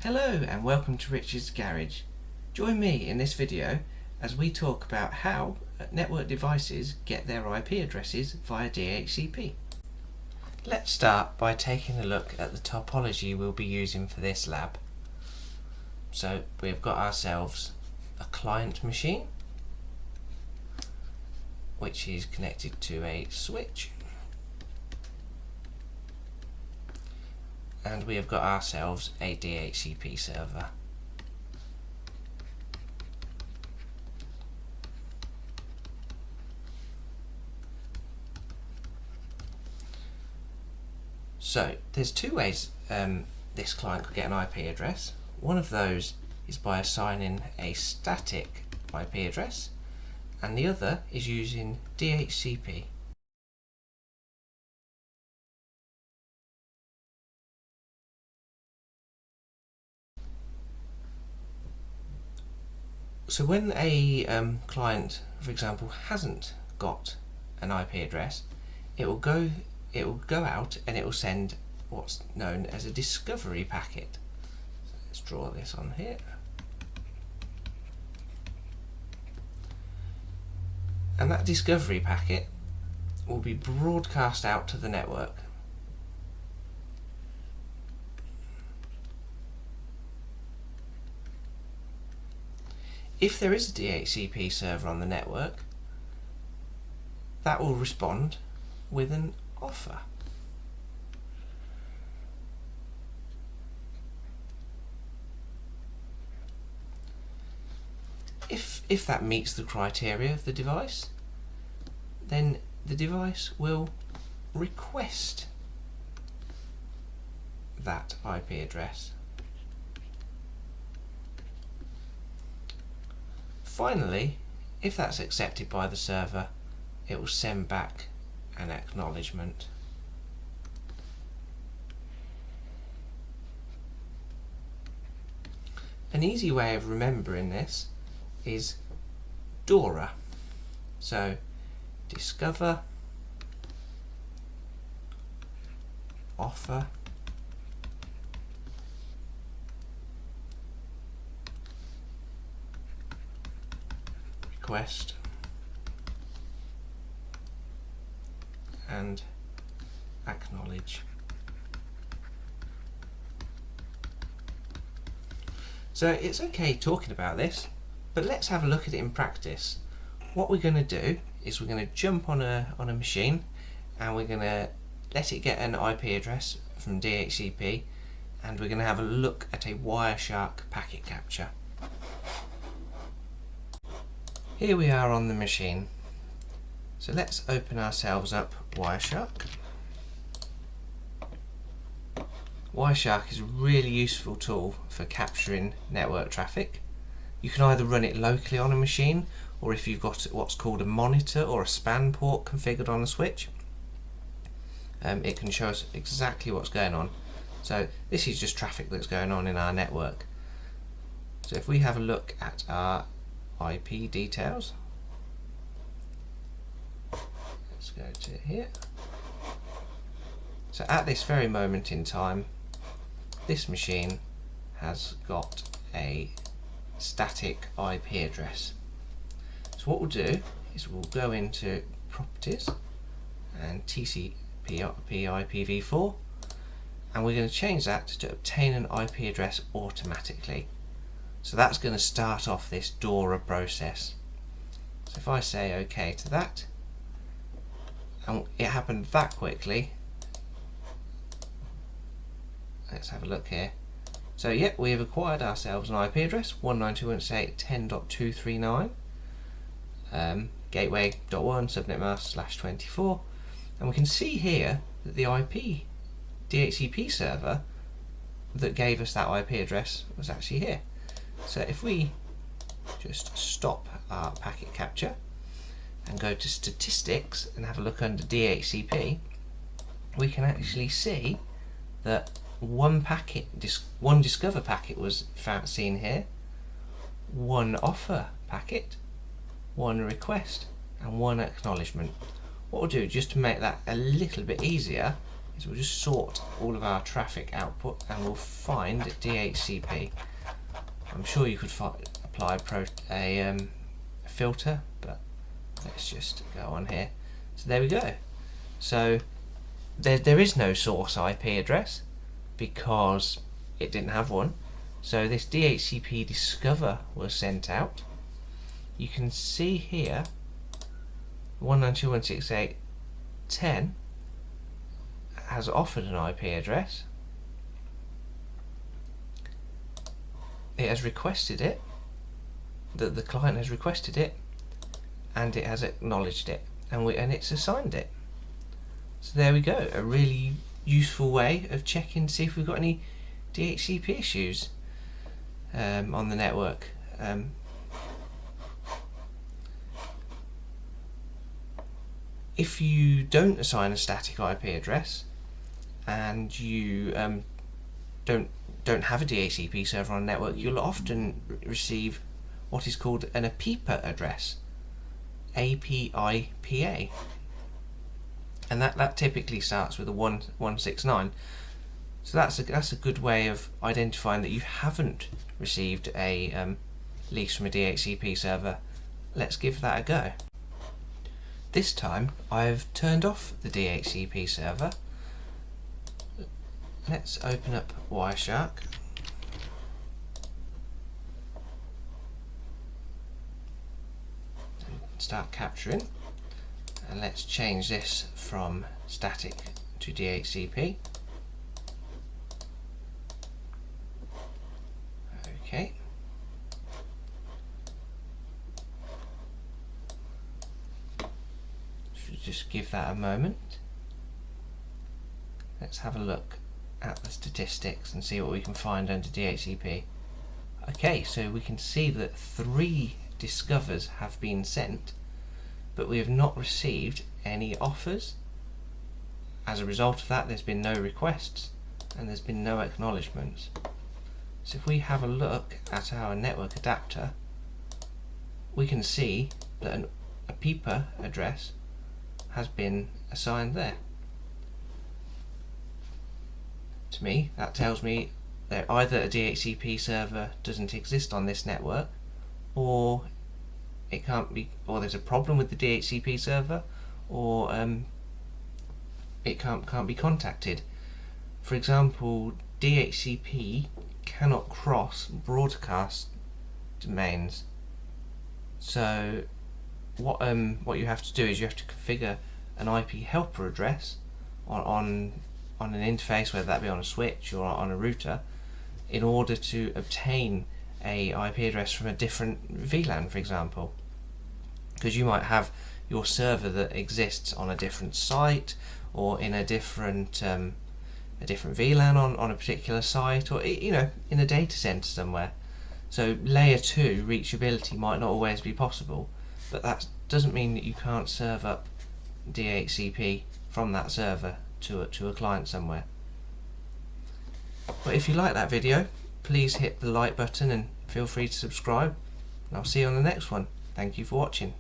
Hello and welcome to Richard's Garage. Join me in this video as we talk about how network devices get their IP addresses via DHCP. Let's start by taking a look at the topology we'll be using for this lab. So we've got ourselves a client machine which is connected to a switch, and we have got ourselves a DHCP server. So there's two ways this client could get an IP address. One of those is by assigning a static IP address, and the other is using DHCP. So when a client, for example, hasn't got an IP address, it will go out and it will send what's known as a discovery packet. So let's draw this on here. And that discovery packet will be broadcast out to the network. If there is a DHCP server on the network, that will respond with an offer. If that meets the criteria of the device, then the device will request that IP address. Finally, if that's accepted by the server, it will send back an acknowledgement. An easy way of remembering this is DORA. So discover, offer, request, and acknowledge. So it's okay talking about this, but let's have a look at it in practice. What we're going to do is we're going to jump on a machine and we're going to let it get an IP address from DHCP, and we're going to have a look at a Wireshark packet capture. Here we are on the machine. So let's open ourselves up Wireshark. Wireshark is a really useful tool for capturing network traffic. You can either run it locally on a machine, or if you've got what's called a monitor or a span port configured on a switch, it can show us exactly what's going on. So this is just traffic that's going on in our network. So if we have a look at our IP details, let's go to here. So at this very moment in time, this machine has got a static IP address. So what we'll do is we'll go into properties and TCP IPv4, and we're going to change that to obtain an IP address automatically. So that's going to start off this DORA process. So if I say OK to that, and it happened that quickly. Let's have a look here. So yep, we have acquired ourselves an IP address 192.168.10.239, gateway.1 subnet mask /24, and we can see here that the IP DHCP server that gave us that IP address was actually here. So if we just stop our packet capture and go to statistics and have a look under DHCP, we can actually see that one discover packet was seen here, one offer packet, one request, and one acknowledgement. What we'll do, just to make that a little bit easier, is we'll just sort all of our traffic output and we'll find DHCP. I'm sure you could apply a filter, but let's just go on here. So there we go. So there is no source IP address because it didn't have one. So this DHCP Discover was sent out. You can see here 192.168.10 has offered an IP address. It has requested it, the client has requested it, and it has acknowledged it, and it's assigned it. So there we go, a really useful way of checking to see if we've got any DHCP issues on the network. If you don't assign a static IP address and you don't have a DHCP server on a network, you'll often receive what is called an APIPA address, APIPA, and that typically starts with a 169. So that's a good way of identifying that you haven't received a lease from a DHCP server. Let's give that a go. This time I've turned off the DHCP server. Let's open up Wireshark. And start capturing. And let's change this from static to DHCP. Okay. Should just give that a moment. Let's have a look at the statistics and see what we can find under DHCP. Okay, so we can see that 3 discovers have been sent, but we have not received any offers. As a result of that, there's been no requests and there's been no acknowledgements. So if we have a look at our network adapter, we can see that a APIPA address has been assigned there. To me, that tells me that either a DHCP server doesn't exist on this network, or it can't be, or there's a problem with the DHCP server, or it can't be contacted. For example, DHCP cannot cross broadcast domains. So what you have to do is you have to configure an IP helper address on an interface, whether that be on a switch or on a router, in order to obtain a IP address from a different VLAN, for example. Because you might have your server that exists on a different site, or in a different VLAN on a particular site, or in a data center somewhere. So layer 2 reachability might not always be possible, but that doesn't mean that you can't serve up DHCP from that server to a client somewhere. But if you like that video, please hit the like button and feel free to subscribe, and I'll see you on the next one. Thank you for watching.